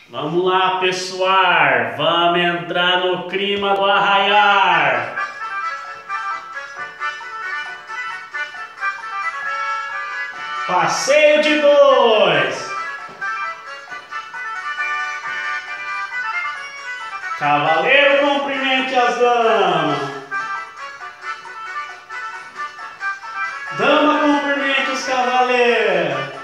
Vamos lá, pessoal, vamos entrar no clima do arraiar. Passeio de dois. Cavaleiro, cumprimente as damas. Dama, cumprimente os cavaleiros.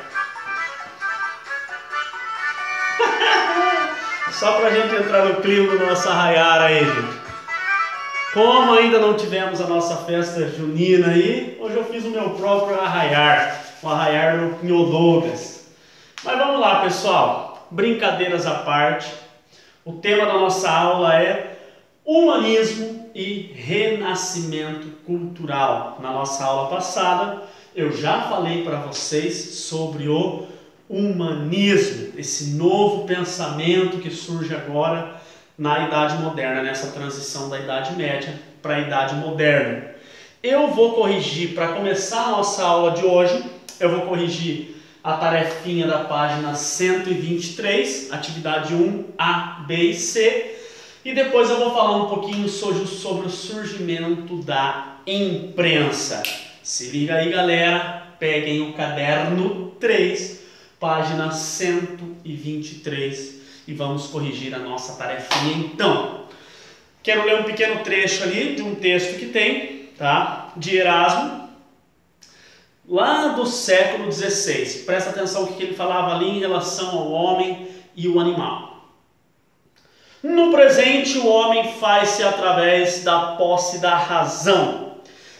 Só pra gente entrar no clima do nosso arraiar aí, gente. Como ainda não tivemos a nossa festa junina aí, hoje eu fiz o meu próprio arraiar, o arraiar do Nhô Douglas. Mas vamos lá, pessoal, brincadeiras à parte. O tema da nossa aula é humanismo e renascimento cultural. Na nossa aula passada, eu já falei para vocês sobre o humanismo, esse novo pensamento que surge agora na Idade Moderna, nessa transição da Idade Média para a Idade Moderna. Eu vou corrigir, para começar a nossa aula de hoje, eu vou corrigir a tarefinha da página 123, atividade 1, A, B e C, e depois eu vou falar um pouquinho sobre o surgimento da imprensa. Se liga aí, galera, peguem o caderno 3, página 123 e vamos corrigir a nossa tarefinha então. Quero ler um pequeno trecho ali de um texto que tem, tá? De Erasmo, lá do século XVI. Presta atenção o que ele falava ali em relação ao homem e o animal. No presente, o homem faz-se através da posse da razão.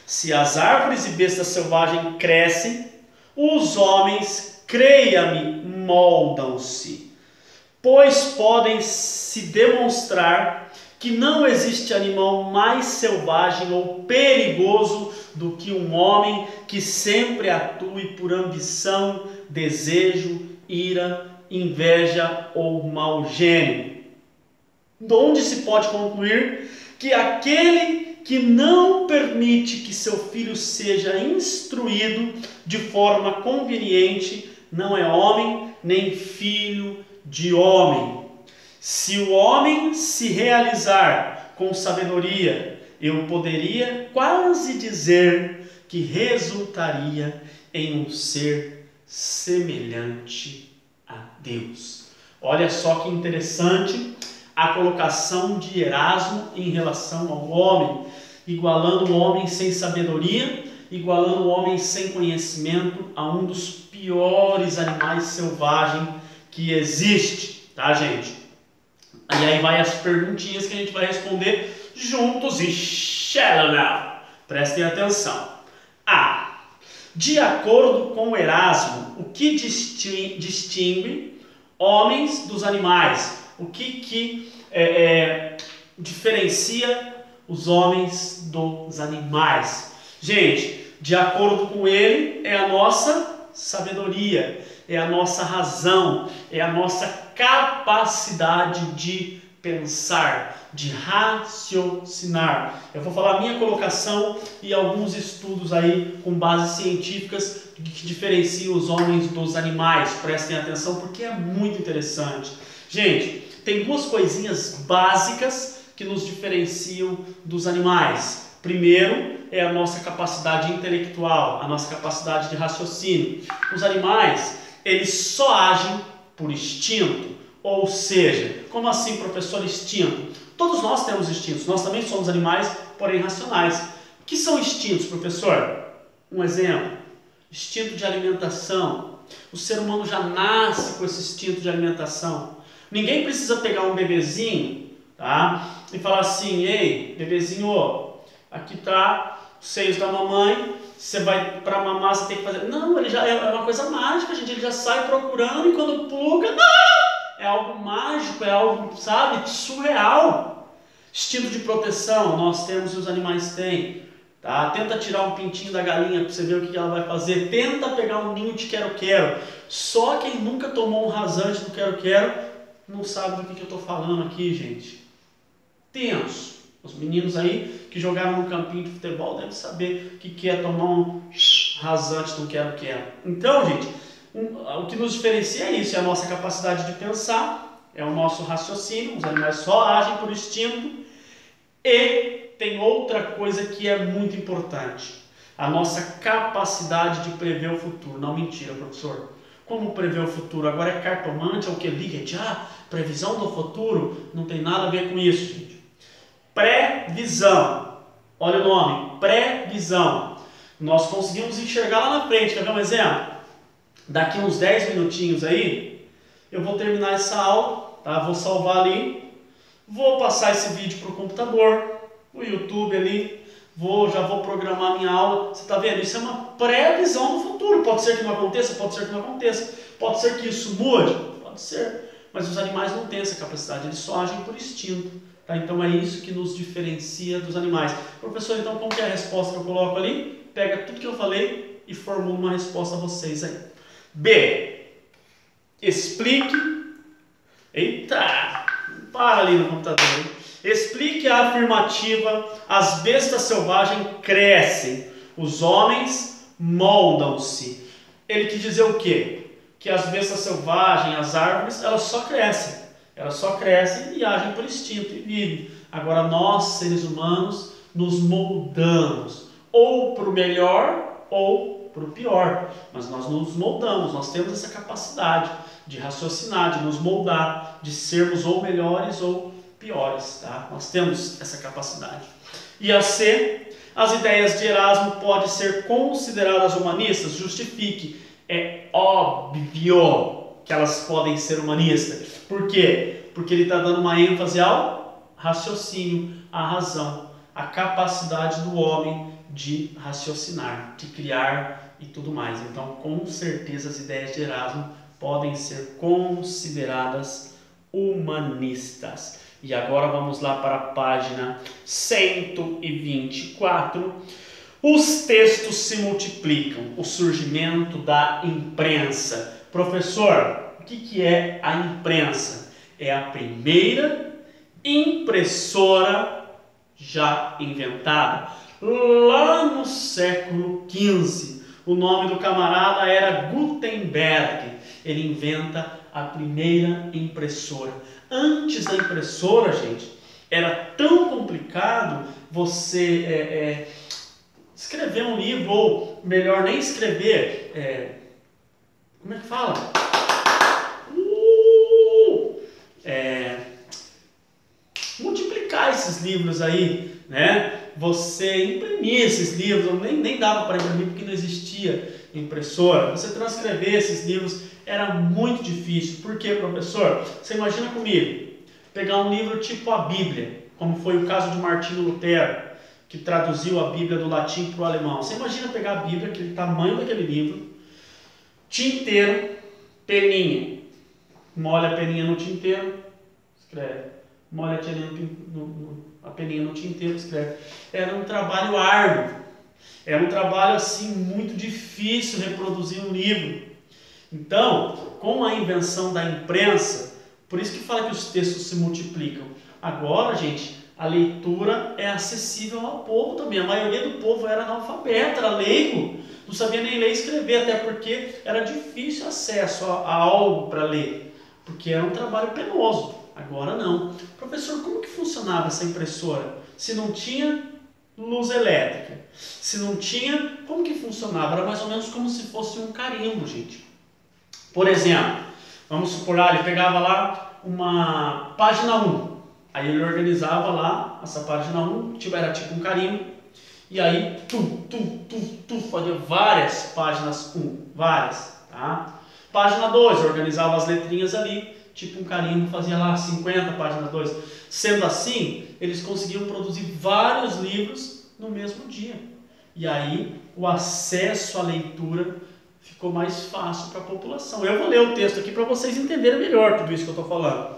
Se as árvores e bestas selvagens crescem, os homens, creia-me, moldam-se, pois podem se demonstrar que não existe animal mais selvagem ou perigoso do que um homem que sempre atue por ambição, desejo, ira, inveja ou mau gênio. Donde se pode concluir que aquele que não permite que seu filho seja instruído de forma conveniente não é homem nem filho de homem. Se o homem se realizar com sabedoria, eu poderia quase dizer que resultaria em um ser semelhante a Deus. Olha só que interessante a colocação de Erasmo em relação ao homem, igualando o homem sem sabedoria, igualando o homem sem conhecimento a um dos piores animais selvagens que existe, tá, gente? E aí vai as perguntinhas que a gente vai responder juntos e shallow now. Prestem atenção. A. De acordo com Erasmo, o que distingue homens dos animais? O que diferencia os homens dos animais? Gente, de acordo com ele, é a nossa sabedoria, é a nossa razão, é a nossa capacidade de pensar, de raciocinar. Eu vou falar a minha colocação e alguns estudos aí com bases científicas que diferenciam os homens dos animais. Prestem atenção porque é muito interessante. Gente, tem duas coisinhas básicas que nos diferenciam dos animais. Primeiro é a nossa capacidade intelectual, a nossa capacidade de raciocínio. Os animais, eles só agem por instinto. Ou seja, como assim, professor, instinto? Todos nós temos instintos, nós também somos animais, porém racionais. O que são instintos, professor? Um exemplo, instinto de alimentação. O ser humano já nasce com esse instinto de alimentação. Ninguém precisa pegar um bebezinho, tá? E falar assim, ei, bebezinho, aqui tá os seios da mamãe, você vai para mamar, você tem que fazer... Não, ele já é uma coisa mágica, gente, ele já sai procurando e quando pluga, não! É algo mágico, é algo, sabe, surreal. Instinto de proteção, nós temos e os animais têm. Tá? Tenta tirar um pintinho da galinha para você ver o que ela vai fazer. Tenta pegar um ninho de quero-quero. Só quem nunca tomou um rasante do quero-quero não sabe do que eu estou falando aqui, gente. Tenso. Os meninos aí que jogaram no campinho de futebol devem saber o que é tomar um rasante do quero-quero. Então, gente, o que nos diferencia é isso, é a nossa capacidade de pensar é o nosso raciocínio, os animais só agem por instinto. E tem outra coisa que é muito importante, a nossa capacidade de prever o futuro. Não, mentira, professor. Como prever o futuro? Agora é cartomante, é o que? Liga, previsão do futuro? Não tem nada a ver com isso, gente. Previsão. Olha o nome, previsão. Nós conseguimos enxergar lá na frente. Quer ver um exemplo? Daqui uns 10 minutinhos aí, eu vou terminar essa aula, tá? Vou salvar ali, vou passar esse vídeo para o computador, o YouTube ali, já vou programar minha aula. Você está vendo? Isso é uma previsão do futuro. Pode ser que não aconteça, pode ser que não aconteça. Pode ser que isso mude, pode ser. Mas os animais não têm essa capacidade, eles só agem por instinto. Tá? Então é isso que nos diferencia dos animais. Professor, então como que é a resposta que eu coloco ali? Pega tudo que eu falei e formula uma resposta a vocês aí. B. Explique. Eita! Para ali no computador, hein? Explique a afirmativa: as bestas selvagens crescem, os homens moldam-se. Ele quis dizer o quê? Que as bestas selvagens, as árvores, elas só crescem. Elas só crescem e agem por instinto e vivem. Agora nós, seres humanos, nos moldamos, ou para o melhor ou para o pior. Mas nós nos moldamos, nós temos essa capacidade de raciocinar, de nos moldar, de sermos ou melhores ou piores, tá? Nós temos essa capacidade. E a C, as ideias de Erasmo podem ser consideradas humanistas? Justifique. É óbvio que elas podem ser humanistas. Por quê? Porque ele está dando uma ênfase ao raciocínio, à razão, à capacidade do homem de raciocinar, de criar e tudo mais. Então, com certeza, as ideias de Erasmo podem ser consideradas humanistas. E agora vamos lá para a página 124. Os textos se multiplicam. O surgimento da imprensa. Professor, o que é a imprensa? É a primeira impressora já inventada. Lá no século XV, o nome do camarada era Gutenberg. Ele inventa a primeira impressora. Antes da impressora, gente, era tão complicado você escrever um livro, ou melhor, nem escrever. Como é que fala? Multiplicar esses livros aí, né? Você imprimir esses livros, nem dava para imprimir porque não existia impressora. Você transcrever esses livros era muito difícil. Por quê, professor? Você imagina comigo, pegar um livro tipo a Bíblia, como foi o caso de Martinho Lutero, que traduziu a Bíblia do latim para o alemão. Você imagina pegar a Bíblia, aquele tamanho daquele livro, tinteiro, peninha. Molha a peninha no tinteiro, escreve. Molha a peninha no tinteiro, escreve. Era um trabalho árduo. Era um trabalho assim muito difícil reproduzir um livro. Então, com a invenção da imprensa, por isso que fala que os textos se multiplicam. Agora, gente, a leitura é acessível ao povo também. A maioria do povo era analfabeto, era leigo, não sabia nem ler e escrever, até porque era difícil acesso a algo para ler, porque era um trabalho penoso. Agora não. Professor, como que funcionava essa impressora? Se não tinha luz elétrica, se não tinha, como que funcionava? Era mais ou menos como se fosse um carimbo, gente. Por exemplo, vamos supor, ele pegava lá uma página 1, aí ele organizava lá essa página 1, era tipo um carimbo, e aí fazia várias páginas 1, várias, tá? Página 2, organizava as letrinhas ali, tipo um carimbo, fazia lá 50 páginas 2. Sendo assim, eles conseguiam produzir vários livros no mesmo dia. E aí o acesso à leitura ficou mais fácil para a população. Eu vou ler o texto aqui para vocês entenderem melhor tudo isso que eu estou falando.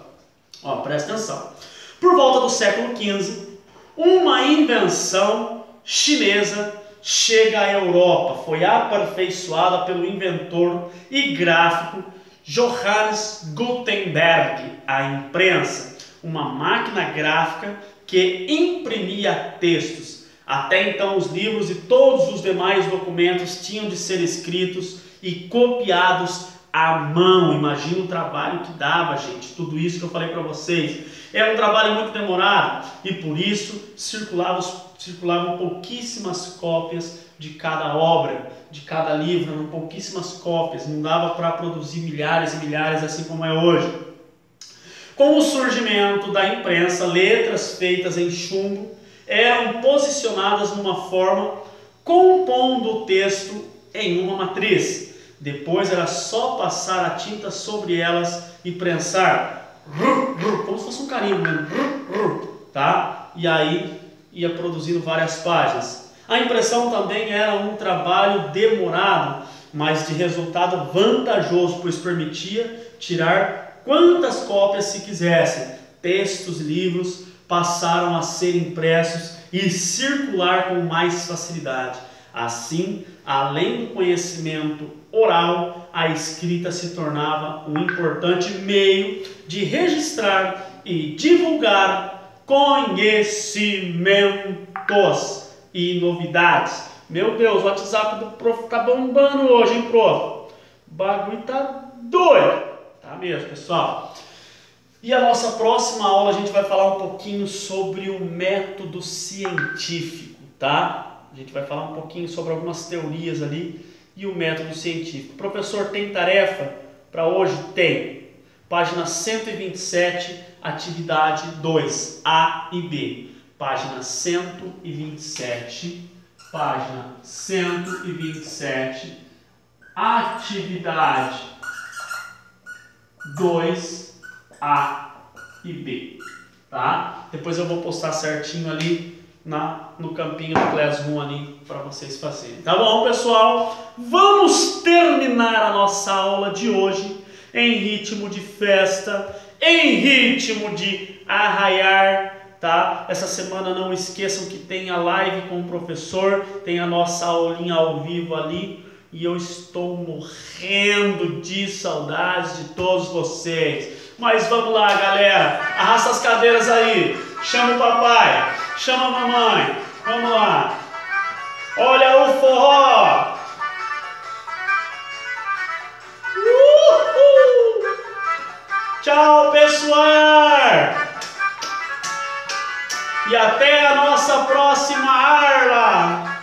Ó, presta atenção. Por volta do século XV, uma invenção chinesa chega à Europa. Foi aperfeiçoada pelo inventor e gráfico Johannes Gutenberg, a imprensa, uma máquina gráfica que imprimia textos. Até então, os livros e todos os demais documentos tinham de ser escritos e copiados à mão. Imagina o trabalho que dava, gente. Tudo isso que eu falei para vocês. Era um trabalho muito demorado e por isso circulavam pouquíssimas cópias de cada obra, de cada livro, eram pouquíssimas cópias. Não dava para produzir milhares e milhares assim como é hoje. Com o surgimento da imprensa, letras feitas em chumbo eram posicionadas numa forma, compondo o texto em uma matriz. Depois era só passar a tinta sobre elas e prensar, como se fosse um carimbo mesmo, tá? E aí ia produzindo várias páginas. A impressão também era um trabalho demorado, mas de resultado vantajoso, pois permitia tirar quantas cópias se quisessem. Textos e livros passaram a ser impressos e circular com mais facilidade. Assim, além do conhecimento oral, a escrita se tornava um importante meio de registrar e divulgar conhecimentos e novidades. Meu Deus, o WhatsApp do prof tá bombando hoje, hein, prof? O bagulho tá doido. Tá mesmo, pessoal. E a nossa próxima aula a gente vai falar um pouquinho sobre o método científico, tá? A gente vai falar um pouquinho sobre algumas teorias ali e o método científico. Professor, tem tarefa para hoje? Tem. Página 127, atividade 2, A e B. Página 127, página 127, atividade 2, A e B, tá? Depois eu vou postar certinho ali no campinho do Classroom ali para vocês fazerem. Tá bom, pessoal? Vamos terminar a nossa aula de hoje em ritmo de festa, em ritmo de arraiar, tá? Essa semana não esqueçam que tem a live com o professor, tem a nossa aulinha ao vivo ali. E eu estou morrendo de saudades de todos vocês. Mas vamos lá, galera. Arrasta as cadeiras aí. Chama o papai. Chama a mamãe. Vamos lá. Olha o forró. Uhul. Tchau, pessoal. E até a nossa próxima aula.